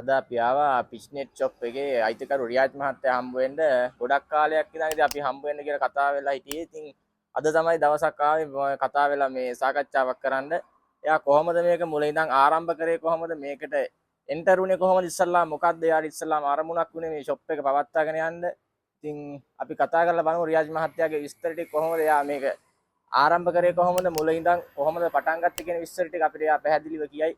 අද අපි ආවා පිස්නෙට් ෂොප් එකේ අයිතිකරු රියාජ් මහත්තයා හම්බ වෙන්න ගොඩක් කාලයක් ඉඳන් ඉතින් අපි හම්බ වෙන්න කියලා කතා වෙලා හිටියේ. ඉතින් අද තමයි දවසක් ආවේ කතා වෙලා මේ සාකච්ඡාවක් කරන්න. එයා කොහොමද මේක මුල ඉඳන් ආරම්භ කරේ කොහොමද මේකට එන්ටර් වුණේ කොහොමද ඉස්සල්ලා මොකද්ද යාට ඉස්සල්ලාම අරමුණක් වුණේ මේ ෂොප් එක පවත්වාගෙන යන්න. ඉතින් අපි කතා කරලා බලමු රියාජ් මහත්තයාගේ විස්තර ටික කොහොමද එයා මේක ආරම්භ කරේ කොහොමද මුල ඉඳන් කොහොමද පටන් ගත්තේ කියන විස්තර ටික අපිට එයා පැහැදිලිව කියයි.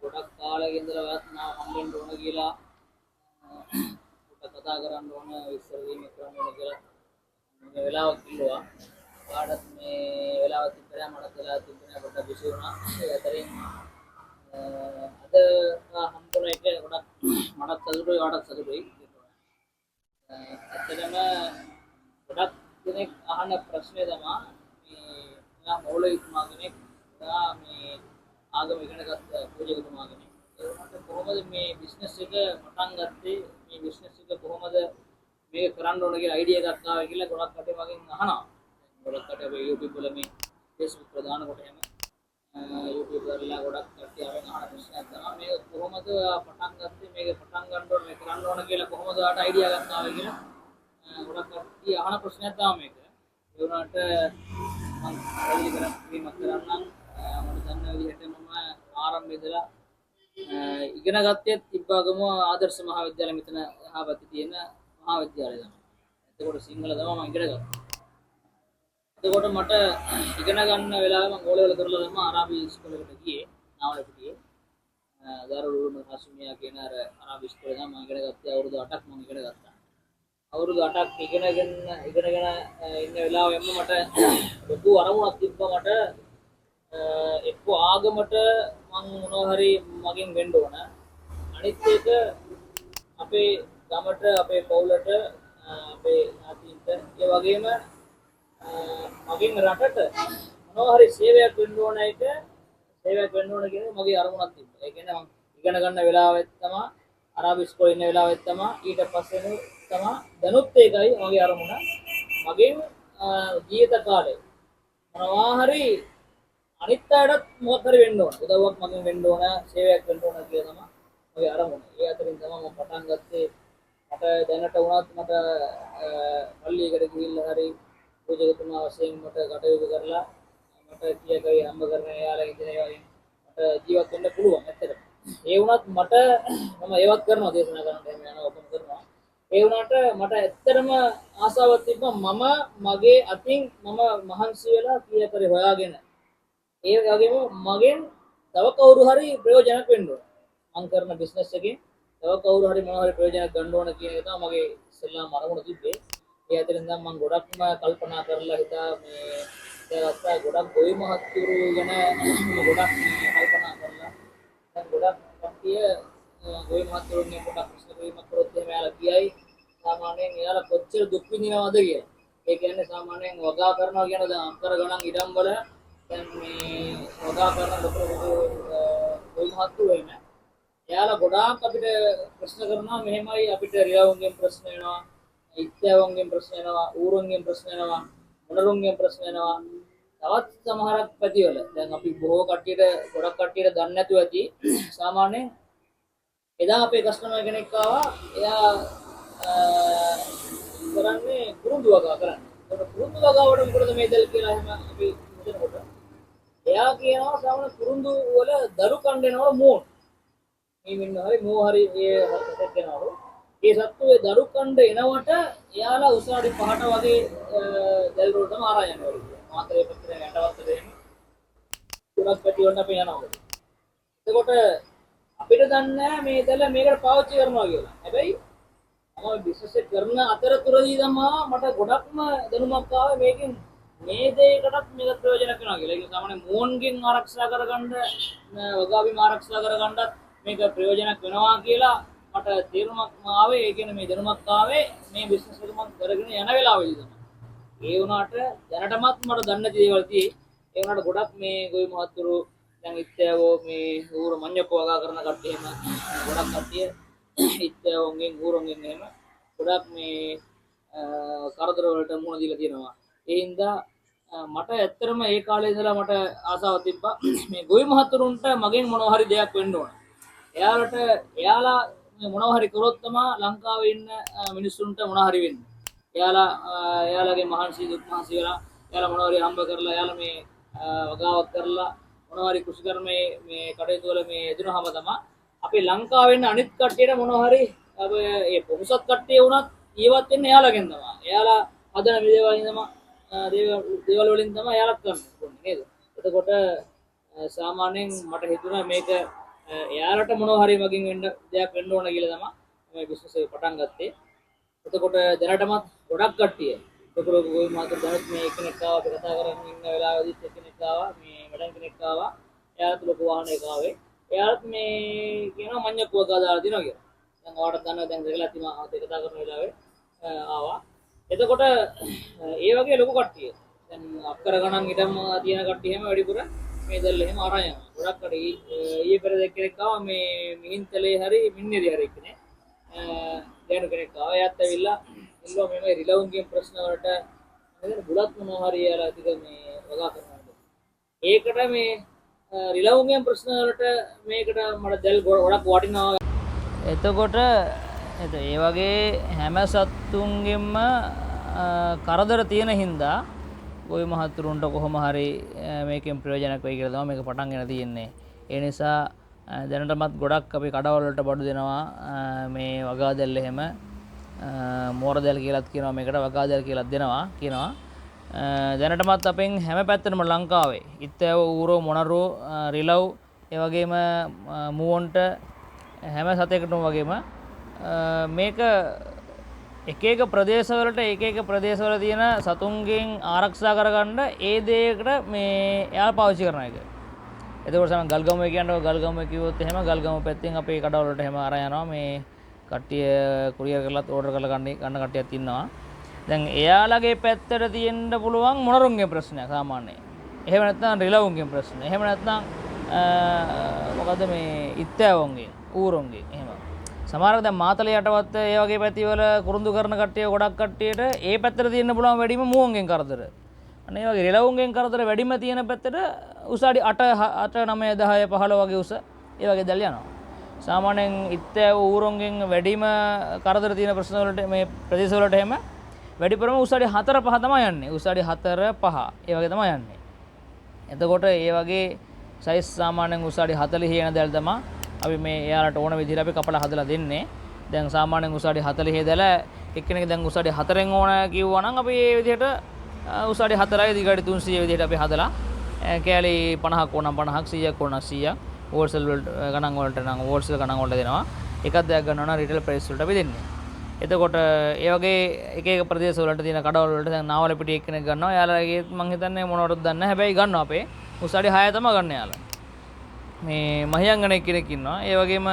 ගොඩක් කාලෙක ඉඳලා වාස්නා හම්බෙන්න ඕන කියලා පොඩ්ඩක් කතා කරන්න ඕන ඉස්සර වීමක් කරන්න ඕන කියලා මේ වෙලාවක් කිව්වා. කාටත් මේ වෙලාව තිබ්බා මට වෙලාව තිබුණා පොඩ්ඩක් බිසි වුණා. ඒ අතරින් අද හම්බුන එක ගොඩක් මටත් සතුටුයි වාටත් සතුටුයි. ඇත්තටම ගොඩක් දෙනෙක් අහන ප්‍රශ්නේ තමයි මේ මම මූලිකතුමා කෙනෙක් මේ ආගම ඉගෙන ගත්ත පූජකතුමා කෙනෙක්. ඒ වුණාට කොහොමද මේ බිස්නස් එක පටන් ගත්තේ? මේ බිස්නස් එක කොහොමද මේක කරන්න ඕන කියලා අයිඩියා එකක් ආවා කියලා ගොඩක් කටේ මගෙන් අහනවා. ගොඩක් කටේ අපේ YouTube වල මේ Facebook ප්‍රදාන කොට එහෙම YouTube වල ගොඩක් කට්ටිය ආවෙන් අහන ප්‍රශ්නයක් තමයි මේක කොහොමද පටන් ගත්තේ? මේක පටන් ගන්න ඕන මේ කරන්න ඕන කියලා කොහොමද ඔයාලට අයිඩියා ගන්න ආවේ කියලා ගොඩක් කට්ටිය අහන ප්‍රශ්නයක් තමයි මේක. ඒ වුණාට මම පැහැදිලි කරන්නම් මට දන්න විදිහට මම ආරම්භයේ ඉඳලා ඉගෙන ගත්තේ තිබ්බාගම ආදර්ශ මහාවිද්‍යාලය මෙතන එහා පැත්තේ තියෙන මහාවිද්‍යාලය තමයි. එතකොට සිංහල තමයි මම ඉගෙන ගත්තේ. එතකොට මට ඉගෙන ගන්න වෙලාවෙ මම ඕලෙවල කරලා තමයි අරාබි ඉස්කෝලේකට ගියේ. නාවලපිටියේ. දාරුල් උලූම් හාෂිමියා කියන අර අරාබි ඉස්කෝලේ තමයි මම ඉගෙන ගත්තේ. අවුරුදු 8ක් මම ඉගෙන ගත්තා. අවුරුදු 8ක් ඉගෙනගෙන ඉන්න වෙලාවෙම මට ලොකු අරමුණක් තිබ්බා මට එක්ක ආගමට මං මොනවා හරි මගෙන් වෙන්න ඕන. අනිත් එක අපේ ගමට අපේ පවුලට අපේ ඥාතීන්ට ඒ වගේම මගෙන් රටට මොනවා හරි සේවයක් වෙන්න ඕන කියන මගේ අරමුණක් තිබ්බා. ඒ කියන්නේ මං ඉගෙන ගන්න වෙලාවෙත් තමයි අරාබි ඉස්කෝලේ ඉන්න වෙලාවෙත් තමයි ඊට පස්සේ තමයි දැනුත් ඒකයි මගේ අරමුණ. මගෙන් ජීවිත කාලේ මොනවා හරි අනිත් අයටත් මොකක් හරි වෙන්න ඕන. උදව්වක් මගෙන් වෙන්න ඕන, සේවයක් වෙන්න ඕන කියලා තමයි මගේ අරමුණ. ඒ අතරින් තමයි මම පටන් ගත්තේ. මට දැනට වුණත් මට පල්ලියකට ගිහිල්ලා හරි පූජකතුමා වශයෙන් මට කටයුතු කරලා මට කීයකයි හම්බ කරන යාළුවා ඉඳලා වලින් මට ජීවත් වෙන්න පුළුවන් ඇත්තටම. ඒ වුණත් මට මම ඒවත් කරනවා දේශනා කරන්න එහෙම යනවා ඔක්කොම කරනවා. ඒ වුණාට මට ඇත්තටම ආසාවක් තිබ්බා මම මගේ අතින් මම මහන්සි වෙලා කීයකරි හොයාගෙන ඒ වගේම මගෙන් තව කවුරු හරි ප්‍රයෝජනක් වෙන්න ඕන. මම කරන බිස්නස් එකෙන් තව කවුරු හරි මොනවා හරි ප්‍රයෝජනයක් ගන්න ඕන කියන එක තමයි මගේ ඉස්සෙල්ලාම අරමුණ තිබ්බේ. ඒ අතරින් නම් මම ගොඩක්ම කල්පනා කරලා හිතා මේ ඒවත් ගොඩක් ගොවි මහත්තුරු ගැන ගොඩක් කල්පනා කරලා දැන් ගොඩක් කට්ටිය ගොවි මහත්තුරුන්ගේ පොඩක් ප්‍රශ්න වීමක් කරොත් එහෙම යාලා කියයි සාමාන්‍යයෙන් එයාලා කොච්චර දුක් විඳිනවද කියලා. ඒ කියන්නේ සාමාන්‍යයෙන් වගා කරනවා කියන දැන් අක්කර ගණන් ඉඩම් වල දැන් මේ වගා කරන ලොකු ගොවි මහත්තුරු වෙන එයාලා ගොඩාක් අපිට ප්‍රශ්න කරනවා මෙහෙමයි අපිට රියවුන්ගෙන් ප්‍රශ්න වෙනවා ඉත්‍යාවුන්ගෙන් ප්‍රශ්න වෙනවා ඌරුන්ගෙන් ප්‍රශ්න වෙනවා මොනරුන්ගෙන් ප්‍රශ්න වෙනවා තවත් සමහරක් පැතිවල දැන් අපි බොහෝ කට්ටියට ගොඩක් කට්ටියට දන්නේ නැතුව ඇති සාමාන්‍යයෙන් එදා අපේ කස්ටමර් කෙනෙක් ආවා එයා කරන්නේ කුරුඳු වගා කරන්නේ. ඒක කුරුඳු වගාවට මොකටද මේ දෙල් කියලා එහෙම අපි හිතනකොට එයා කියනවා සාමාන්‍ය කුරුඳු වල දරු කණ්ඩේනවල මෝන් මේ මින්න හරි මෝ හරි ඒ සෙට් වෙනවලු ඒ සත්තු ඒ දරු කණ්ඩ එනවට එයාලා උසාවි 5ට වගේ දැල් වලටම ආරා යනවලු මාතරේ පත්‍රේ යටවත්තට එහෙම තුනක් පැටි වලට අපි යනවා. එතකොට අපිට දන්නේ මේ දැල මේකට පාවිච්චි කරනවා කියලා. හැබැයි මම බිස්නස් එක කරන අතරතුරදී තමයි මට ගොඩක්ම දැනුමක් ආවේ මේකෙන් මේ දෙයකටත් මේක ප්‍රයෝජනක් වෙනවා කියලා. ඒක සාමාන්‍ය මෝන්ගෙන් ආරක්ෂා කරගන්න වගාවීම ආරක්ෂා කරගන්නත් මේක ප්‍රයෝජනක් වෙනවා කියලා මට තේරුමක් ආවේ. ඒ කියන්නේ මේ දැනුමක් ආවේ මේ බිස්නස් එක මම කරගෙන යන වෙලාවෙදී තමයි. ඒ වුණාට දැනටමත් මට දන්න දේවල් තියෙයි. ඒ වුණාට ගොඩක් මේ ගොවි මහත්තුරු දැන් ඉත්‍යාවෝ මේ ඌර මඤ්ඤකෝ වගා කරන කට්ටිය එහෙම ගොඩක් කට්ටිය ඉත්‍යාවෝන්ගෙන් ඌරුන්ගෙන් එහෙම ගොඩක් මේ කරදර වලට මුහුණ දීලා තියෙනවා. ඒ හින්දා මට ඇත්තටම ඒ කාලේ ඉඳලා මට ආසාවක් තිබ්බා මේ ගොවි මහතුරුන්ට මගෙන් මොනවා හරි දෙයක් වෙන්න ඕන. එයාලා මොනවා හරි කරොත් තමයි ලංකාවේ ඉන්න මිනිස්සුන්ට මොනවා හරි වෙන්නේ. එයාලගේ මහන්සි දුක් මහන්සි වෙලා එයාලා මොනවා හරි හම්බ කරලා එයාලා මේ වගාවක් කරලා මොනවා හරි කෘෂිකර්මයේ මේ කටයුතු වල මේ යෙදුනහම තමයි අපේ ලංකාවේ ඉන්න අනිත් කට්ටියට මොනවා හරි ඒ පොහොසත් කට්ටිය වුණත් ඊවත් වෙන්නේ එයාලගෙන් තමයි. එයාලා හදන දේවල් තමයි දේවල් වලින් තමයි එයාලත් කරන්නේ නේද? එතකොට සාමාන්‍යයෙන් මට හිතුණා මේක එයාලට මොනවා හරි මගින් වෙන්න දෙයක් වෙන්න ඕන කියලා තමයි මේ බිස්නස් එක පටන් ගත්තේ. එතකොට දැනටමත් ගොඩක් කට්ටිය ලොකු ගොවි මාතෘ දැනුත් මේ කෙනෙක් ආවා අපි කතා කරගෙන ඉන්න වෙලාවෙදිත් කෙනෙක් ආවා මේ මැඩම් කෙනෙක් ආවා එයාත් ලොකු වාහනයක ආවේ එයාත් මේ කියනවා මඤ්ඤක්කුවක් දාලා දිනවා කියලා. දැන් ඔයාලට දන්නවා දැන් දෙකලා තියම ආත කතා කරන වෙලාවේ ආවා. එතකොට ඒ වගේ ලොකු කට්ටිය දැන් අක්කර ගණන් ඉදම් තියෙන කට්ටිය හැම වැඩිපුර මේ දැල්ල එහෙම අරන් යනවා. ගොඩක් කඩ ඊයේ පෙර දෙකෙනෙක් ආවා මේ මිහින්තලේ හරි මින්නේරි හරි කෙනෙක්. දැනු කෙනෙක් ආවා. එයාත් ඇවිල්ලා ඉල්ලුවා මේ රිලවුන්ගේ ප්‍රශ්න වලට නේද බුලත් මොනවා හරි යාලා ටික මේ වගා කරනවා. ඒකට මේ රිලවුන්ගේ ප්‍රශ්න වලට මේකට මට දැල් ගොඩක් වටිනවා. එතකොට ඒ වගේ හැම සත්තුන්ගෙන්ම කරදර තියෙන හින්දා ගොවි මහතුරුන්ට කොහොම හරි මේකෙන් ප්‍රයෝජනක් වෙයි කියලා තමයි මේක පටන් ගෙන තියෙන්නේ. ඒ නිසා දැනටමත් ගොඩක් අපි කඩවල වලට බඩු දෙනවා මේ වගාදැල් එහෙම මෝරදැල් කියලාත් කියනවා මේකට වගාදැල් කියලාත් දෙනවා කියනවා. දැනටමත් අපෙන් හැම පැත්තටම ලංකාවේ ඉත්තෑව ඌරෝ මොනරෝ රිලව් ඒ වගේම මුවන්ට හැම සතෙකුටම වගේම මේක එක එක ප්‍රදේශවලට එක එක ප්‍රදේශවල තියෙන සතුන්ගෙන් ආරක්ෂා කරගන්න ඒ දෙයකට මේ එයාලා පාවිච්චි කරන එක. එතකොට තමයි ගල්ගමුවේ කියන්නේ ගල්ගමුවේ කිව්වොත් එහෙම ගල්ගමුව පැත්තෙන් අපේ කඩවල වලට එහෙම අරන් යනවා මේ කට්ටිය කුරියර් කරලාත් ඕඩර් කරලා ගන්න කට්ටියක් ඉන්නවා. දැන් එයාලගේ පැත්තට තියෙන්න පුළුවන් මොනරුන්ගේ ප්‍රශ්නයක් සාමාන්‍යයෙන්. එහෙම නැත්නම් රිලවුන්ගේ ප්‍රශ්න. එහෙම නැත්නම් මොකද්ද මේ ඉත්තෑවුන්ගේ ඌරුන්ගේ එහෙම. සමහරව දැන් මාතලේ යටවත් ඒ වගේ පැතිවල කුරුඳු කරන කට්ටිය ගොඩක් කට්ටියට ඒ පැත්තට තියෙන්න පුළුවන් වැඩිම මුවන්ගෙන් කරදර. අනේ වගේ රිලවුන්ගෙන් කරදර වැඩිම තියෙන පැත්තට උස අඩි 8 9 10 15 වගේ උස ඒ වගේ දැල් යනවා. සාමාන්‍යයෙන් ඉත්තෑව ඌරුන්ගෙන් වැඩිම කරදර තියෙන ප්‍රශ්න වලට මේ ප්‍රදේශ වලට එහෙම වැඩිපුරම උස අඩි 4 5 තමයි යන්නේ. උස අඩි 4 5 ඒ වගේ තමයි යන්නේ. එතකොට ඒ වගේ සයිස් සාමාන්‍යයෙන් උස අඩි 40 යන දැල් තමයි අපි මේ එයාලට ඕන විදිහට අපි කපලා හදලා දෙන්නේ. දැන් සාමාන්‍යයෙන් උස අඩි 40 දැල එක්කෙනෙක් දැන් උස අඩි 4න් ඕන කිව්වා නම් අපි මේ විදිහට උස අඩි 4යි දිග අඩි 300 විදිහට අපි හදලා කෑලි 50ක් ඕන 50ක් 100ක් ඕන 100ක් හෝල්සේල් ගණන් වලට නම් හෝල්සේල් ගණන් වලට දෙනවා. එකක් දෙයක් ගන්නවා නම් රිටේල් ප්‍රයිස් වලට අපි දෙන්නේ. එතකොට ඒ වගේ එක එක ප්‍රදේශ වලට තියෙන කඩවල වලට දැන් නාවල පිටිය එක්කෙනෙක් ගන්නවා. එයාලගේ මං හිතන්නේ මොනවටද දන්නේ නැහැ. හැබැයි ගන්නවා අපේ උස අඩි 6 තමයි ගන්න එයාලා. මේ මහියංගන කෙනෙක් ඉන්නවා. ඒ වගේම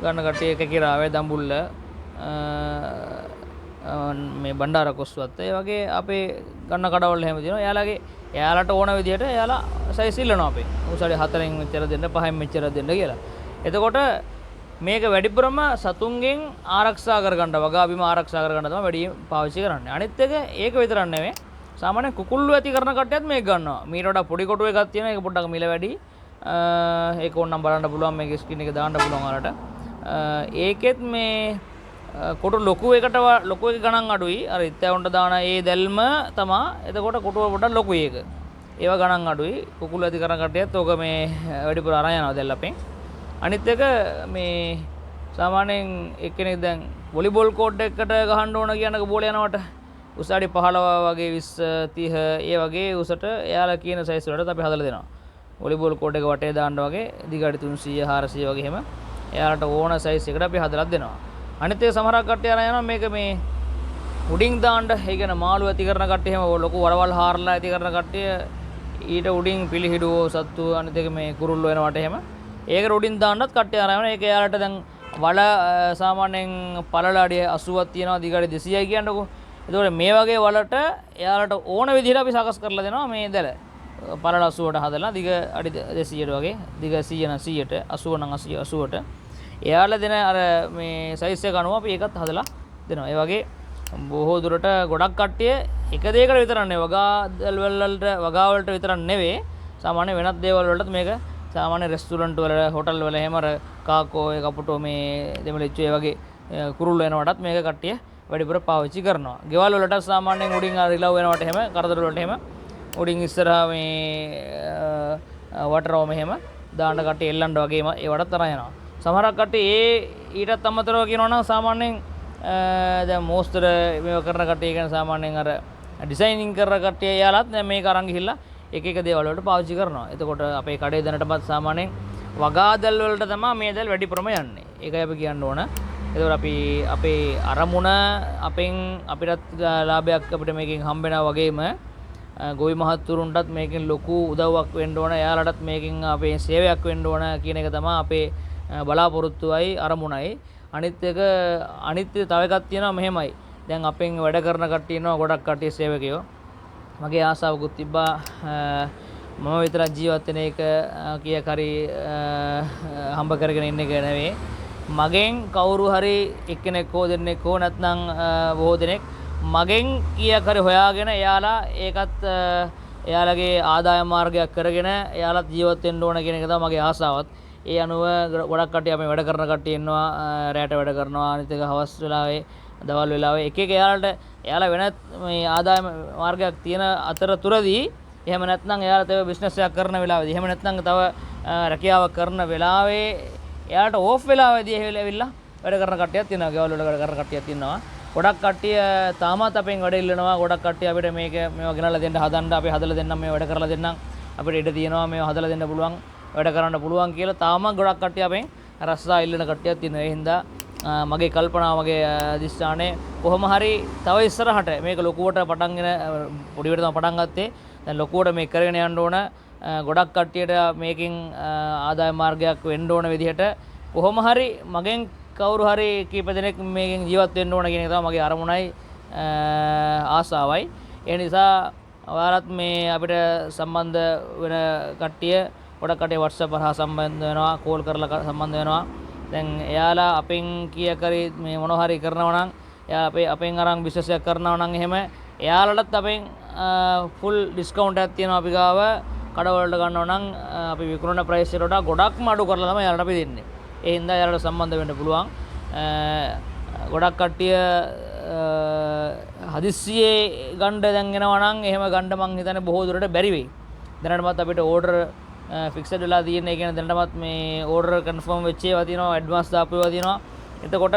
ගන්න කට්ටිය කකිරාවේ දඹුල්ල මේ බණ්ඩාර කොස්වත්ත ඒ වගේ අපේ ගන්න කඩවල හැම තියෙනවා. එයාලට ඕන විදිහට එයාලා සයිස් ඉල්ලනවා අපේ. උස අඩි 4න් මෙච්චර දෙන්න 5න් මෙච්චර දෙන්න කියලා. එතකොට මේක වැඩිපුරම සතුන්ගෙන් ආරක්ෂා කරගන්න වගා බිම ආරක්ෂා කරගන්න තමයි වැඩි පාවිච්චි කරන්නේ. අනිත් එක ඒක විතරක් නෙවෙයි. සාමාන්‍ය කුකුල්ලු ඇති කරන කට්ටියත් මේක ගන්නවා. මීට වඩා පොඩි කොටු එකක් තියෙනවා. ඒක පොඩ්ඩක් මිල වැඩි. ඒක ඕනනම් බලන්න පුළුවන් මේක ස්ක්‍රීන් එකේ දාන්න පුළුවන් ඔයාලට. ඒකෙත් මේ කොටු ලොකු එක ගණන් අඩුයි. අර ඉත්තෑවුන්ට දාන ඒ දැල්ම තමයි. එතකොට කොටුව පොඩ්ඩක් ලොකුයි ඒක. ඒවා ගණන් අඩුයි. කුකුළු ඇති කරන කට්ටියත් ඕක මේ වැඩිපුර අරන් යනවා දැල් අපෙන්. අනිත් එක මේ සාමාන්‍යයෙන් එක්කෙනෙක් දැන් වොලිබෝල් කෝඩ් එකකට ගහන්න ඕන කියනක බෝල යනවට උස අඩි 15 වගේ 20 30 ඒ වගේ උසට එයාලා කියන සයිස් වලට අපි හදලා දෙනවා. වොලිබෝල් කෝඩ් එක වටේ දාන්න වගේ දිග අඩි 300 400 වගේ එහෙම එයාලට ඕන සයිස් එකට අපි හදලා දෙනවා. අනිත් එක සමහරක් කට්ටිය අරන් යනවා මේක මේ උඩින් දාන්න. ඒ කියන්නේ මාළු ඇති කරන කට්ටිය එහෙම ලොකු වරවල් හාරලා ඇති කරන කට්ටිය ඊට උඩින් පිළිහිඩුවෝ සත්තු අනිත් එක මේ කුරුල්ලෝ එනවට එහෙම ඒකට උඩින් දාන්නත් කට්ටිය අරන් යනවා. ඒක එයාලට දැන් වල සාමාන්‍යයෙන් පළල අඩි 80ක් තියෙනවා දිග අඩි 200යි කියන්නකෝ. ඒතකොට මේ වගේ වලට එයාලට ඕන විදිහට අපි සකස් කරලා දෙනවා මේ දැල. පළල 80ට හදලා දිග අඩි 200ට වගේ දිග 100 නම් 100ට 80 නම් 80ට එයාලා දෙන අර මේ සයිස් එක අනුව අපි ඒකත් හදලා දෙනවා. ඒ වගේ බොහෝ දුරට ගොඩක් කට්ටිය එක දෙයකට විතරක් නෙවෙයි වගාදල් වලට වගා වලට විතරක් නෙවෙයි සාමාන්‍ය වෙනත් දේවල් වලටත් මේක සාමාන්‍ය රෙස්ටුරන්ට් වල හෝටල් වල එහෙම අර කාකෝ ඒ කපුටෝ මේ දෙමළෙච්චෝ ඒ වගේ කුරුල්ලෝ එනවටත් මේක කට්ටිය වැඩිපුර පාවිච්චි කරනවා. ගෙවල් වලට සාමාන්‍යයෙන් උඩින් රිලව් වෙනවට එහෙම කරදර වලට එහෙම උඩින් ඉස්සරහා මේ වටරවම එහෙම දාන්න කට්ටිය එල්ලන්න වගේම ඒවටත් තරහ යනවා. සමහරක් කට්ටිය ඊටත් අමතරව කියනවා නම් සාමාන්‍යයෙන් දැන් මෝස්තර මේව කරන කට්ටිය කියන සාමාන්‍යයෙන් අර ඩිසයිනින් කරන කට්ටිය යාලත් දැන් මේක අරන් ගිහිල්ලා එක එක දේවල් වලට පාවිච්චි කරනවා. එතකොට අපේ කඩේ දැනටමත් සාමාන්‍යයෙන් වගාදල් වලට තමයි මේ දල් වැඩිපුරම යන්නේ. ඒකයි අපි කියන්න ඕන. එතකොට අපි අපේ අරමුණ අපිටත් ලාභයක් අපිට මේකෙන් හම්බෙනවා වගේම ගොවි මහත්තුරුන්ටත් මේකෙන් ලොකු උදව්වක් වෙන්න ඕන. එයාලටත් මේකෙන් අපේ සේවයක් වෙන්න ඕන කියන එක තමයි අපේ බලාපොරොත්තුවයි අරමුණයි. අනිත් එක තව එකක් තියෙනවා මෙහෙමයි. දැන් අපෙන් වැඩ කරන කට්ටිය ඉන්නවා ගොඩක් කට්ටිය සේවකයෝ. මගේ ආසාවකුත් තිබ්බා මම විතරක් ජීවත් වෙන එක කීයක් හරි හම්බ කරගෙන ඉන්න එක නෙවෙයි. මගෙන් කවුරු හරි එක්කෙනෙක් හෝ දෙන්නෙක් හෝ නැත්නම් බොහෝ දෙනෙක් මගෙන් කීයක් හරි හොයාගෙන එයාලා ඒකත් එයාලගේ ආදායම් මාර්ගයක් කරගෙන එයාලත් ජීවත් වෙන්න ඕන කියන එක තමයි මගේ ආසාවත්. ඒ අනුව ගොඩක් කට්ටිය අපි වැඩ කරන කට්ටිය ඉන්නවා රැට වැඩ කරනවා අනිත් එක හවස් වෙලාවේ දවල් වෙලාවේ එක එක එයාලා වෙනත් මේ ආදායම මාර්ගයක් තියෙන අතරතුරදී එහෙම නැත්නම් එයාලා තව බිස්නස් එකක් කරන වෙලාවේදී එහෙම නැත්නම් තව රැකියාවක් කරන වෙලාවේ එයාට ඕෆ් වෙලාවේදී ඇවිල්ලා වැඩ කරන කට්ටියක් තියෙනවා ගෙවල් වල වැඩ කරන කට්ටියක් තියෙනවා ගොඩක් කට්ටිය තාමත් අපෙන් වැඩ ඉල්ලනවා ගොඩක් කට්ටිය අපිට මේවා ගෙනල්ලා දෙන්න හදන්න අපි හදලා දෙන්නම් මේ වැඩ කරලා දෙන්නම් අපිට ඉඩ තියෙනවා මේවා හදලා දෙන්න පුළුවන් වැඩ කරන්න පුළුවන් කියලා තාමත් ගොඩක් කට්ටිය අපෙන් රස්සා ඉල්ලන කට්ටියක් තියෙනවා. ඒ හින්දා මගේ කල්පනාව මගේ අධිෂ්ඨානය කොහොම හරි තව ඉස්සරහට මේක ලොකුවට පටන්ගෙන පොඩිවට තමයි පටන් ගත්තේ. දැන් ලොකුවට මේක කරගෙන යන්න ඕන. ගොඩක් කට්ටියට මේකෙන් ආදාය මාර්ගයක් වෙන්න ඕන විදිහට කොහොම හරි මගෙන් කවුරු හරි කීප දෙනෙක් මේකෙන් ජීවත් වෙන්න ඕන කියන එක තමයි මගේ අරමුණයි ආසාවයි. ඒ නිසා ඔයාලත් මේ අපිට සම්බන්ධ වෙන කට්ටිය ගොඩක් කට්ටිය WhatsApp හරහා සම්බන්ධ වෙනවා කෝල් කරලා සම්බන්ධ වෙනවා. දැන් එයාලා අපෙන් කීයක් හරි මේ මොන හරි කරනවා නම් එයා අපෙන් අරන් බිස්නස් එකක් කරනවා නම් එහෙම එයාලටත් අපෙන් ෆුල් ඩිස්කවුන්ට් එකක් තියෙනවා අපි ගාව කඩවලට ගන්නවා නම් අපි විකුණන ප්‍රයිස් එකට වඩා ගොඩක්ම අඩු කරලා තමයි එයාලට අපි දෙන්නේ. ඒ හින්දා එයාලට සම්බන්ධ වෙන්න පුළුවන්. ගොඩක් කට්ටිය හදිස්සියේ ගන්න දැන් එනවා නම් එහෙම ගන්න මං හිතන්නේ බොහෝ දුරට බැරි වෙයි. දැනටමත් අපිට ඕඩර් ෆික්සඩ් වෙලා තියෙන ඒ කියන්නේ දැනටමත් මේ ඕඩර් කන්ෆර්ම් වෙච්ච ඒවා තියෙනවා ඇඩ්වාන්ස් දාපු ඒවා තියෙනවා. එතකොට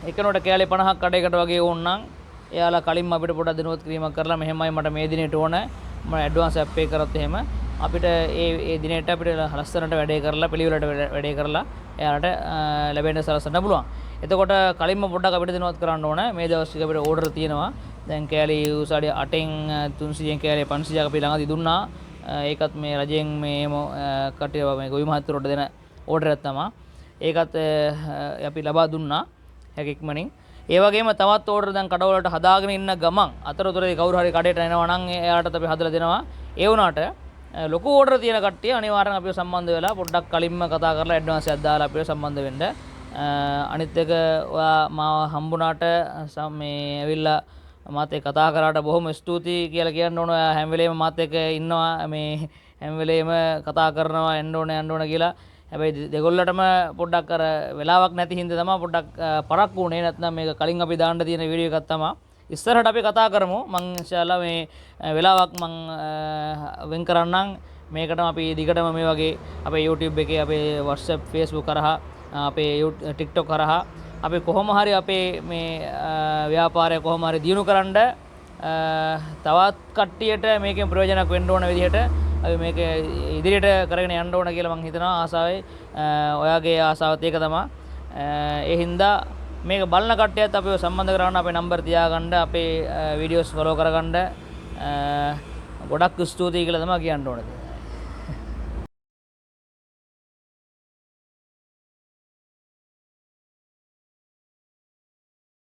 එකනොට කෑලි 50ක් කඩේකට වගේ ඕන නම් එයාලා කලින්ම අපිට පොඩක් දිනුවත් කිරීමක් කරලා මෙහෙමයි මට මේ දිනෙට ඕන මම ඇඩ්වාන්ස් එකක් පේ කරත් එහෙම අපිට ඒ දිනෙට අපිට ලස්සනට වැඩේ කරලා පිළිවෙලට වැඩේ කරලා එයාලට ලැබෙන්න සලසන්න පුළුවන්. එතකොට කලින්ම පොඩ්ඩක් අපිට දිනුවත් කරන්න ඕන මේ දවස් ටික අපිට ඕඩර් තියෙනවා. දැන් කෑලි උසාවිය 8න් 300න් කෑලි 500ක් අපි ළඟදී දුන්නා. ඒකත් මේ රජයෙන් මේ කට්ටිය මේ ගොවි මහත්තුරුන්ට දෙන ඕඩර් එකක් තමයි. ඒකත් අපි ලබා දුන්නා හැකියක්මනින්. ඒ වගේම තවත් ඕඩර් දැන් කඩවලට හදාගෙන ඉන්න ගමන් අතරතුරේ කවුරු හරි කඩේට එනවා නම් එයාටත් අපි හදලා දෙනවා. ඒ වුණාට ලොකු ඕඩර් තියෙන කට්ටිය අනිවාර්යෙන් අපිව සම්බන්ධ වෙලා පොඩ්ඩක් කලින්ම කතා කරලා ඇඩ්වාන්ස් එකක් දාලා අපිව සම්බන්ධ වෙන්න. අනිත් එක ඔයා මාව හම්බුණාට මේ ඇවිල්ලා මාත් එක්ක කතා කරාට බොහොම ස්තුතියි කියලා කියන්න ඕන. ඔයා හැම වෙලේම මාත් එක්ක ඉන්නවා මේ හැම වෙලේම කතා කරනවා එන්න ඕන කියලා. හැබැයි දෙගොල්ලටම පොඩ්ඩක් අර වෙලාවක් නැති හින්දා තමයි පොඩ්ඩක් පරක්කු වුණේ. නැත්නම් මේක කලින් අපි දාන්න තියෙන වීඩියෝ එකක් තමයි. ඉස්සරහට අපි කතා කරමු. මං ඉන්ෂාල්ලා මේ වෙලාවක් මං වෙන් කරන්නම්. මේකටම අපි දිගටම මේ වගේ අපේ YouTube එකේ අපේ WhatsApp Facebook කරහා අපේ TikTok කරහා අපි කොහොම හරි අපේ මේ ව්‍යාපාරය කොහොම හරි දියුණු කරන්න තවත් කට්ටියට මේකෙන් ප්‍රයෝජනක් වෙන්න ඕන විදිහට අපි මේක ඉදිරියට කරගෙන යන්න ඕන කියලා මම හිතනවා ආසාවයි. ඔයාගේ ආසාවත් ඒක තමයි. ඒ හින්දා මේක බලන කට්ටියත් අපිව සම්බන්ධ කරගන්න අපේ නම්බර් තියාගන්න අපේ වීඩියෝස් ෆලෝ කරගන්න ගොඩක් ස්තුතියි කියලා තමයි කියන්න ඕනේ.